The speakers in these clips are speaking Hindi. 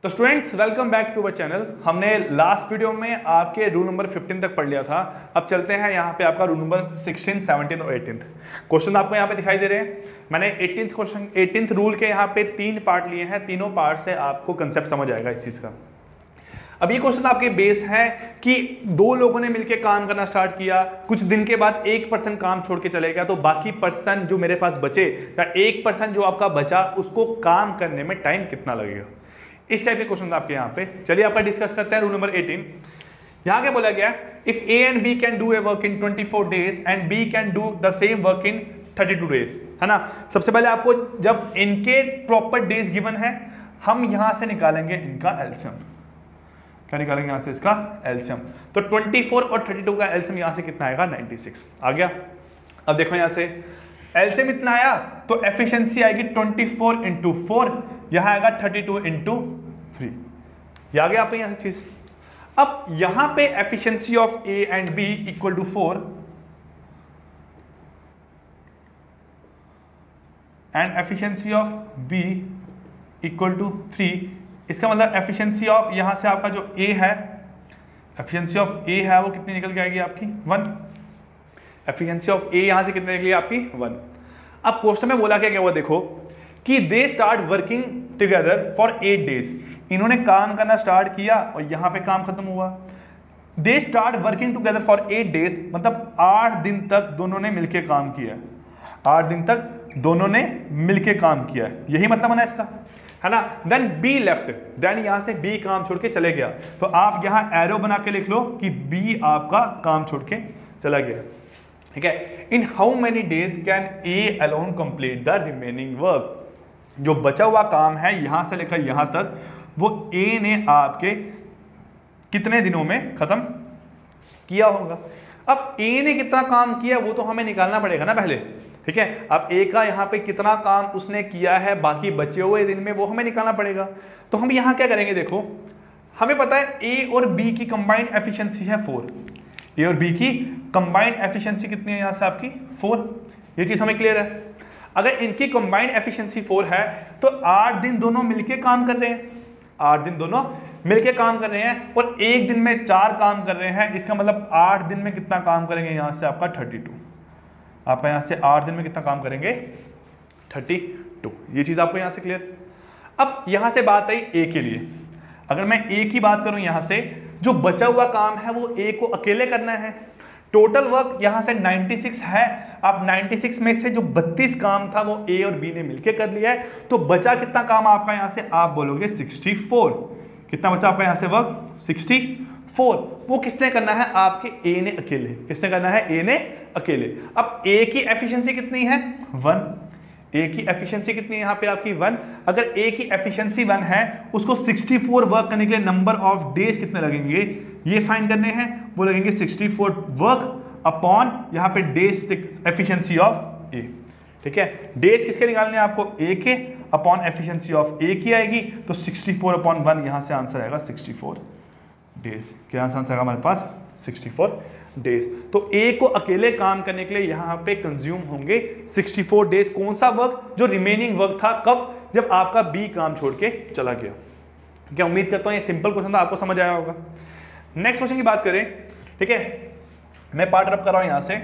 तो students welcome back to our channel. हमने लास्ट वीडियो में आपके रूल नंबर 15 तक पढ़ लिया था। अब चलते हैं यहाँ पे आपका रूल नंबर 16, 17 और 18 क्वेश्चन आपको यहाँ पे दिखाई दे रहे हैं। मैंने 18th रूल के यहाँ पे 3 पार्ट लिए हैं, तीनों पार्ट से आपको कंसेप्ट समझ आएगा इस चीज़ का। अब ये क्वेश्चन आपके बेस है कि दो लोगों ने मिलकर काम करना स्टार्ट किया, कुछ दिन के बाद एक पर्सन काम छोड़ के चले गया, तो बाकी पर्सन जो मेरे पास बचे या एक पर्सन जो आपका बचा उसको काम करने में टाइम कितना लगेगा। इस टाइप के क्वेश्चन आपके यहाँ पे। चलिए आपका डिस्कस करते हैं रूल नंबर 18। यहाँ क्या बोला गया, if A and B can do a work in 24 days and B can do the same work in 32 days, है ना। सबसे पहले आपको जब इनके प्रॉपर डेज गिवन है, हम यहां से निकालेंगे इनका एलसीएम। क्या निकालेंगे यहां से इसका एलसीएम? तो 24 और 32 का एलसीएम यहां से कितना आएगा? 96 आ गया। अब देखो यहां से एलसीएम इतना आया तो एफिशिएंसी आएगी 24 इंटू 4, यहां आएगा 32 इंटू 3। ये आ गया आपको यहां से चीज। अब यहां पे efficiency of A and B equal to 4 and efficiency of B equal to 3। इसका मतलब एफिशिएंसी ऑफ यहां से आपका जो ए है, एफिशिएंसी ऑफ ए है वो कितनी निकल के आएगी आपकी? 1। एफिशिएंसी ऑफ ए यहां से कितने निकली आपकी? 1। अब क्वेश्चन में बोला क्या हुआ देखो कि they start working together for 8 days. इन्होंने काम करना स्टार्ट किया और यहां पे काम खत्म हुआ। They start working together for 8 days, मतलब 8 दिन तक दोनों ने मिलके काम किया। 8 दिन तक दोनों ने मिलके काम किया, यही मतलब है ना इसका, है ना। देन बी लेफ्ट, देन यहां से बी काम छोड़ के चले गया, तो आप यहां एरो बना के लिख लो कि बी आपका काम छोड़ के चला गया, ठीक है। In how many days can A alone complete the remaining work? जो बचा हुआ काम है यहां से लेकर यहां तक, वो ए ने आपके कितने दिनों में खत्म किया होगा। अब ए ने कितना काम किया वो तो हमें निकालना पड़ेगा ना पहले, ठीक है। अब ए का यहाँ पे कितना काम उसने किया है बाकी बचे हुए दिन में, वो हमें निकालना पड़ेगा। तो हम यहाँ क्या करेंगे, देखो हमें पता है ए और बी की कंबाइंड एफिशिएंसी है 4। ए और बी की कंबाइंड एफिशिएंसी कितनी है यहाँ से आपकी? 4। ये चीज हमें क्लियर है। अगर इनकी कंबाइंड एफिशिएंसी 4 है तो 8 दिन दोनों मिलके काम कर रहे हैं, 8 दिन दोनों मिलके काम कर रहे हैं और एक दिन में 4 काम कर रहे हैं। इसका मतलब 8 दिन में कितना काम करेंगे यहाँ से आपका? 32। आप यहां से 8 दिन में कितना काम करेंगे? 32। ये चीज आपको यहां से क्लियर। अब यहां से बात आई ए के लिए। अगर मैं ए की बात करूं, यहां से जो बचा हुआ काम है वो ए को अकेले करना है। टोटल वर्क यहां से 96 है। अब 96 में से जो 32 काम था वो ए और बी ने मिलकर कर लिया है, तो बचा कितना काम आपका यहां से? आप बोलोगे 64। कितना बचा आपका यहां से वर्क? 64। वो किसने करना है? आपके ए ने अकेले। किसने करना है? ए ने अकेले। अब ए की एफिशिएंसी कितनी है? 1। ए की एफिशिएंसी कितनी है यहाँ पे आपकी? 1। अगर ए की एफिशिएंसी 1 है, उसको 64 वर्क करने के लिए नंबर ऑफ डेज कितने लगेंगे ये फाइंड करने हैं। वो लगेंगे 64 वर्क अपॉन यहाँ पे डेज एफिशिएंसी ऑफ ए, ठीक है। डेज किसके निकालने हैं आपको? ए के अपॉन एफिशिएंसी ऑफ ए की आएगी, तो 64 अपॉन 1 यहाँ से आंसर आएगा 64 डेज। क्या आंसर आएगा हमारे पास? 64 डेज। तो ए को अकेले काम करने के लिए यहां पे कंज्यूम होंगे 64 डेज। कौन सा वर्क? जो रिमेनिंग वर्क था। कब? जब आपका बी काम छोड़ के चला गया। क्या उम्मीद करता हूं ये सिंपल क्वेश्चन था, आपको समझ आया होगा। नेक्स्ट क्वेश्चन की बात करें, ठीक है, मैं पार्ट रब कर रहा हूं यहां से।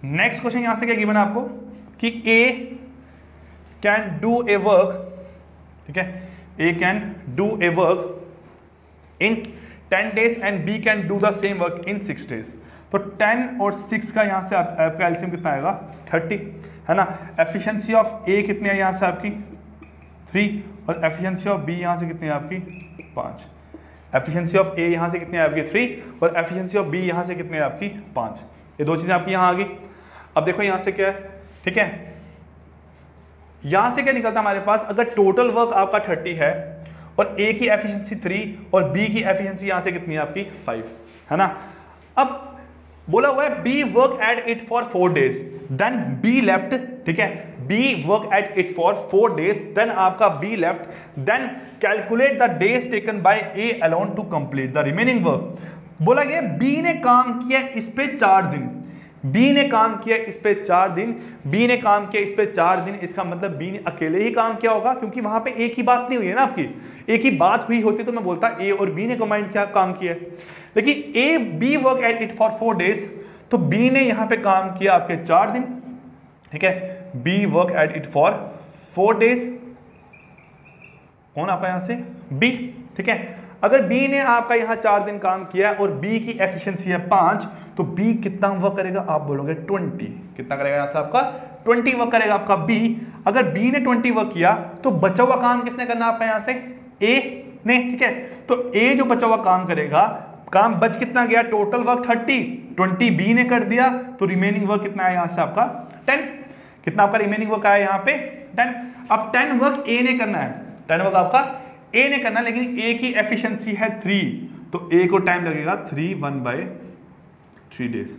नेक्स्ट क्वेश्चन यहां से क्या गिवन है आपको कि A can do a work, ठीक है, A can do a work in 10 days and B can do the same work in 6 days. तो 10 और 6 का यहाँ से आपका एलसीएम कितना आएगा? 30, है ना। एफिशिएंसी ऑफ ए कितनी है यहाँ से आपकी? 3 और एफिशिएंसी ऑफ बी यहाँ से कितनी है आपकी? 5। एफिशिएंसी ऑफ ए यहाँ से कितनी है आपकी? 3 और एफिशिएंसी ऑफ बी यहाँ से कितनी है आपकी? 5। ये दो चीज़ें आपकी यहाँ आ गई। अब देखो यहाँ से क्या है, ठीक है, यहाँ से क्या निकलता है हमारे पास? अगर टोटल वर्क आपका 30 है और ए की एफिशिएंसी 3 और बी की एफिशिएंसी यहां से कितनी है आपकी? 5, है ना। अब बोला हुआ है B work at it for 4 days, then B left, ठीक है, B work at it for 4 days, then आपका B left, then calculate the days taken by A alone to complete the remaining work. बोला गया बी ने काम किया इस पे 4 दिन, बी ने काम किया इस पे 4 दिन, बी ने काम किया इस पे 4 दिन। इसका मतलब बी ने अकेले ही काम किया होगा, क्योंकि वहां पे एक ही बात नहीं हुई है ना आपकी, ए की बात हुई होती तो मैं बोलता ए और बी ने कंबाइंड क्या काम किया है, लेकिन A B work at it for 4 days, तो बी ने यहां पे काम किया आपके 4 दिन, ठीक है, B work at it for 4 days, कौन आपका यहां से बी, ठीक है। अगर बी ने आपका यहां 4 दिन काम किया और बी की एफिशिएंसी है 5, तो बी कितना वर्क करेगा, आप बोलोगे 20, कितना करेगा यहां से आपका 20 वर्क करेगा आपका बी। अगर बी ने 20 वर्क किया तो बचा हुआ काम किसने करना आपका यहां से, ए ने, ठीक है। तो ए जो बचा हुआ काम करेगा, काम बच कितना गया, टोटल वर्क 30, 20 बी ने कर दिया, तो रिमेनिंग वर्क कितना है यहां से आपका 10, कितना आपका रिमेनिंग वर्क आया यहां पे 10। अब 10 वर्क ए ने करना है, 10 वर्क आपका ए ने करना, लेकिन ए की एफिशिएंसी है 3, तो ए को टाइम लगेगा 3 डेज,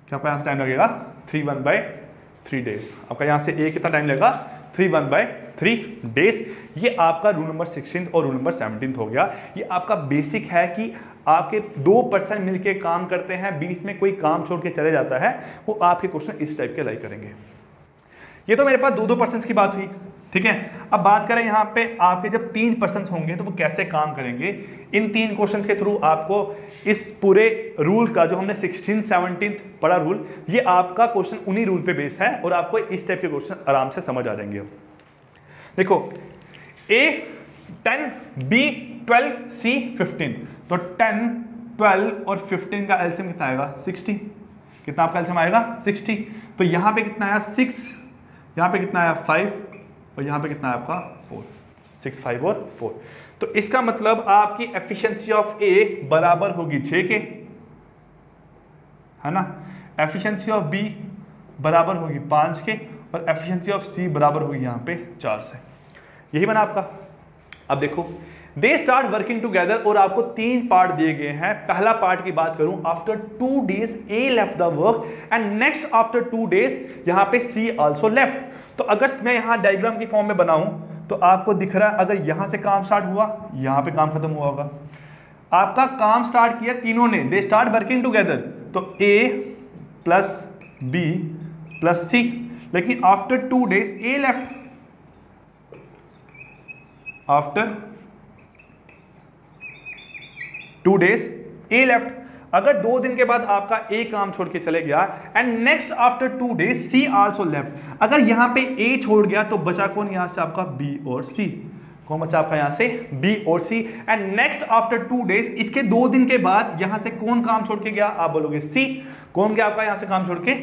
क्या आपका यहां से टाइम लगेगा 3 डेज, आपका यहां से ए कितना टाइम लगेगा 3 डेज। ये आपका रूल नंबर 16 और रूल नंबर 17 हो गया। ये आपका बेसिक है कि आपके 2 पर्सन मिलके काम करते हैं, बीच में कोई काम छोड़ के चले जाता है, वो आपके क्वेश्चन इस टाइप के लाई करेंगे। ये तो मेरे पास 2 पर्सन की बात हुई, ठीक है। अब बात करें यहाँ पे आपके जब 3 पर्सन होंगे तो वो कैसे काम करेंगे। इन 3 क्वेश्चंस के थ्रू आपको इस पूरे रूल का जो हमने 16, 17 पढ़ा रूल, ये आपका क्वेश्चन उन्हीं रूल पे बेस है और आपको इस टाइप के क्वेश्चन आराम से समझ आ जाएंगे। देखो A 10, B 12, C 15, तो 10, 12 और 15 का एलसीएम कितना आएगा 60, कितना आपका एलसीएम आएगा 60। तो यहाँ पे कितना आया 6, यहाँ पे कितना आया 5 और यहाँ पे कितना है आपका 4, 6, 5 और 4। तो इसका मतलब आपकी एफिशिएंसी ऑफ ए बराबर होगी 6 के, है ना, एफिशिएंसी ऑफ बी बराबर होगी 5 के और एफिशिएंसी ऑफ सी बराबर होगी यहाँ पे 4 से। यही बना आपका। अब देखो दे स्टार्ट वर्किंग टुगेदर और आपको 3 पार्ट दिए गए हैं। पहला पार्ट की बात करूं, after 2 days A left the work and next after 2 days यहाँ पे सी आल्सो लेफ्ट। तो अगर मैं यहाँ डायग्राम की फॉर्म में बनाऊं तो आपको दिख रहा है, अगर यहां से काम स्टार्ट हुआ, यहां पे काम खत्म हुआ होगा। आपका काम स्टार्ट किया तीनों ने, दे स्टार्ट वर्किंग टुगेदर, तो ए प्लस बी प्लस सी, लेकिन आफ्टर 2 डेज ए लेफ्ट, आफ्टर 2 डेज ए लेफ्ट। अगर 2 दिन के बाद आपका ए काम छोड़ के चले गया and next after 2 days C also left. अगर यहां पे ए छोड़ गया तो बचा कौन यहां से आपका बी और सी, कौन बचा आपका यहां से बी और सी। एंड नेक्स्ट आफ्टर 2 डेज, इसके 2 दिन के बाद यहां से कौन काम छोड़ के गया, आप बोलोगे सी, कौन गया आपका यहां से काम छोड़ के,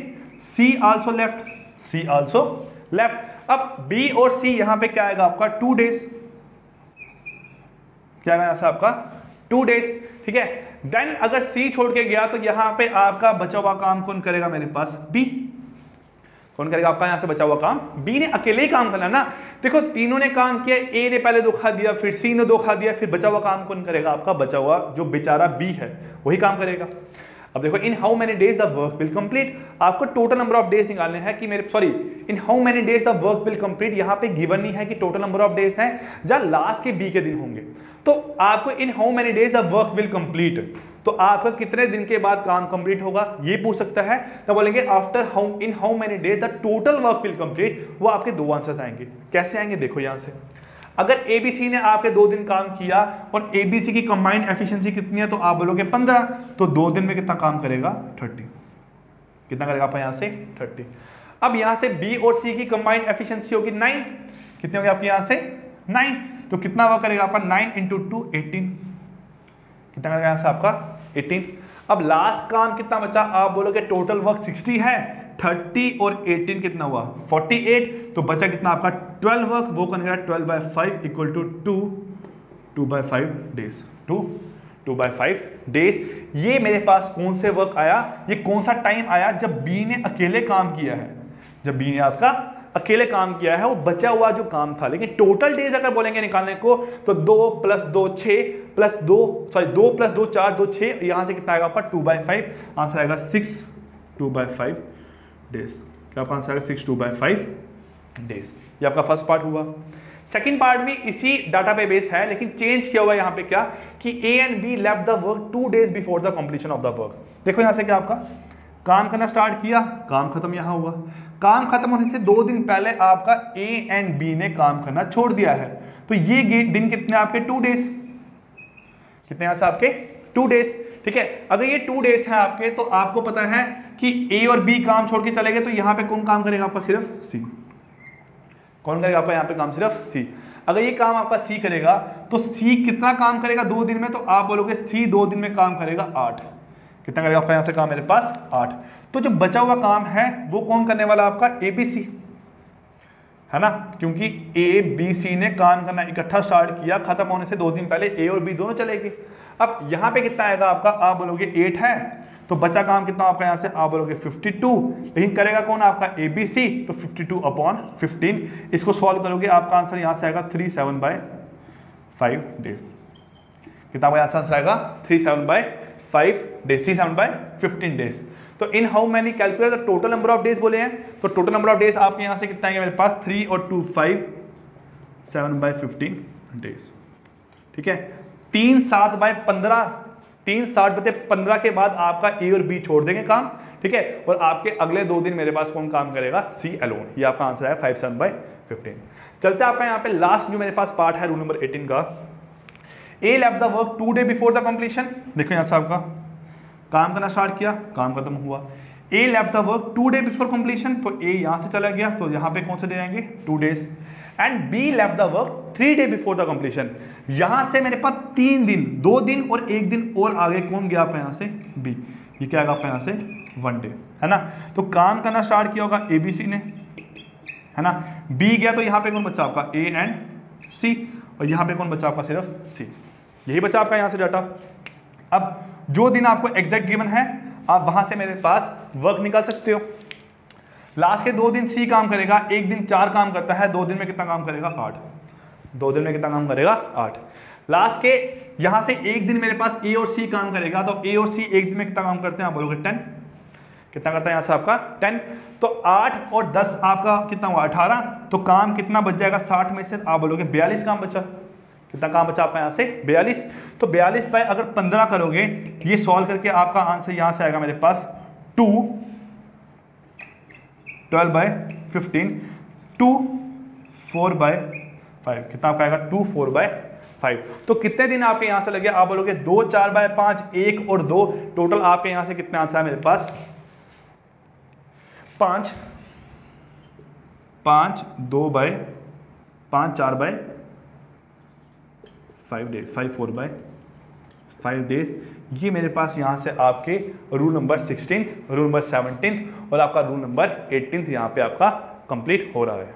सी आल्सो लेफ्ट, सी आल्सो लेफ्ट। अब बी और सी यहां पे क्या आएगा आपका 2 डेज, क्या आएगा यहां से आपका 2 डेज, ठीक है। देन अगर सी छोड़ के गया तो यहां पे आपका बचा हुआ काम कौन करेगा, मेरे पास बी, कौन करेगा आपका यहां से बचा हुआ काम, बी ने अकेले ही काम करना ना। देखो तीनों ने काम किया, ए ने पहले धोखा दिया, फिर सी ने धोखा दिया, फिर बचा हुआ काम कौन करेगा, आपका बचा हुआ जो बेचारा बी है वही काम करेगा। अब देखो in how many days the work will complete, आपको टोटल नंबर ऑफ डेज निकालने हैं कि मेरे sorry in how many days the work will complete, यहां पे गिवन नहीं है कि टोटल नंबर ऑफ डेज है जहां लास्ट के बी के दिन होंगे। तो आपको in how many days the work will complete, तो आपका कितने दिन के बाद काम कंप्लीट होगा ये पूछ सकता है। तो बोलेंगे after how in how many days the total work will complete, वो आपके 2 आंसर्स आएंगे। कैसे आएंगे देखो यहां से, अगर एबीसी ने आपके 2 दिन काम किया और एबीसी की कंबाइंड एफिशिएंसी कितनी है, तो आप बोलोगे 15, तो 2 दिन में कितना काम करेगा 30, कितना करेगा आप यहां से 30। अब यहां से बी और सी की कंबाइंड एफिशिएंसी होगी 9, कितनी होगी आपकी यहां से 9, तो कितना वर्क करेगा आपका 9 × 2 18, कितना करेगा यहां से आपका 18। अब लास्ट काम कितना बचा, आप बोलोगे टोटल वर्क 60 है, 30 और 18 कितना हुआ 48, तो बचा कितना आपका 12 वर्क, वो करेगा 12/5 इक्वल टू 2/5 डेज, 2/5 डेज। ये मेरे पास कौन से वर्क आया, ये कौन सा टाइम आया जब बी ने अकेले काम किया है, जब बी ने आपका अकेले काम किया है, वो बचा हुआ जो काम था। लेकिन टोटल डेज अगर बोलेंगे निकालने को तो 2 + 2 6 + 2 + 2 4 2 6, यहां से कितना आएगा आपका 2/5, आंसर आएगा 6 2/5 डेज। क्या आपका आंसर आएगा 6 2/5 डेज। ये आपका फर्स्ट पार्ट हुआ। सेकंड पार्ट भी इसी डाटा पे बेस है, लेकिन चेंज किया हुआ यहाँ पे क्या कि ए and be left the work 2 days before the completion of the work. देखो यहां से क्या आपका काम करना स्टार्ट किया, काम खत्म यहां हुआ। काम खत्म होने से 2 दिन पहले आपका ए एंड बी ने काम करना छोड़ दिया है, तो ये दिन कितने आपके 2 डेज, कितने यहां से आपके 2 डेज, ठीक है। अगर ये 2 डेज है आपके तो आपको पता है कि ए और बी काम छोड़ के चले गए, तो यहां पे कौन काम करेगा आपका, सिर्फ सी। कौन करेगा आपका यहां पे काम, सिर्फ सी। अगर ये काम आपका सी करेगा तो सी कितना काम करेगा 2 दिन में, तो आप बोलोगे सी 2 दिन में काम करेगा 8। कितना करेगा आपका यहां से काम मेरे पास 8। तो जो बचा हुआ काम है वो कौन करने वाला आपका, ए बी सी, है ना, क्योंकि ए बी सी ने काम करना इकट्ठा स्टार्ट किया, खत्म होने से 2 दिन पहले ए और बी दोनों चले गए। अब यहां पे कितना आएगा आपका, आप बोलोगे 8 है, तो बचा काम कितना आपका यहां से, आप बोलोगे 52, लेकिन करेगा कौन आपका ए बी सी, तो 52/15। इसको सॉल्व करोगे आपका आंसर यहां से आएगा 37/5 डेज। कितना आपका आंसर आएगा 37/5 डेज, 37/15 डेज। तो in how many calculate the total number of days बोले हैं, तो टोटल नंबर ऑफ डेज आपके यहां से कितना आएंगे मेरे पास 3 और 2 5, 7/15 डेज, ठीक है। 3/7/15, 3/7/15 के बाद आपका ए और बी छोड़ देंगे काम, ठीक है, और आपके अगले 2 दिन मेरे पास कौन काम करेगा, सी अलोन। ये आपका आंसर है 57/15। चलते हैं आपका यहाँ पे लास्ट जो मेरे पास पार्ट है रूल नंबर 18 का, A left the work 2 day before the completion. देखो यहाँ से आपका काम करना स्टार्ट किया, काम खत्म हुआ। A left the work 2 day before completion, तो ए यहां से चला गया, तो यहां पे कौन से डे आएंगे 2 days. And be left the work 3 day before the completion, यहां से मेरे पास 3 दिन, 2 दिन और 1 दिन और आगे कौन गया आपका यहां से, बी। ये क्या आएगा आपका यहां से 1 डे, है ना। तो काम करना स्टार्ट किया होगा ए बी सी ने, है ना, बी गया तो यहां पे कौन बचा आपका ए एंड सी, और यहां पे कौन बचा आपका सिर्फ सी। यही बचा आपका यहां से डाटा। अब जो दिन आपको एग्जैक्ट गिवन है आप वहां से मेरे पास वर्क निकाल सकते हो। लास्ट के 2 दिन सी काम करेगा, 1 दिन 4 काम करता है, 2 दिन में कितना काम करेगा 8, 2 दिन में कितना काम करेगा 8। लास्ट के यहां से 1 दिन मेरे पास ए और सी काम करेगा, तो ए और सी 1 दिन में कितना काम करते हैं, आप बोलोगे 10। कितना करता है यहां से आपका 10, तो 8 और 10 आपका कितना हुआ 18, तो काम कितना बच जाएगा 60 में से, आप बोलोगे 42 काम बचा। कितना काम बचा आपका यहाँ से 42, तो 42 बाय अगर 15 करोगे, ये सॉल्व करके आपका आंसर यहाँ से आएगा मेरे पास 2, 12/15, 2, 4/5। कितना आपका आएगा 2, 4/5। तो कितने दिन आपके यहाँ से लगे, आप बोलोगे 2, 4/5, 1 और 2, टोटल आपके यहाँ से कितने आंसर है मेरे पास 5, 2/5, 4/5 डेज, 5, 4/5 डेज। ये मेरे पास यहाँ से आपके रूल नंबर 16, रूल नंबर 17 और आपका रूल नंबर 18 यहाँ पे आपका कंप्लीट हो रहा है।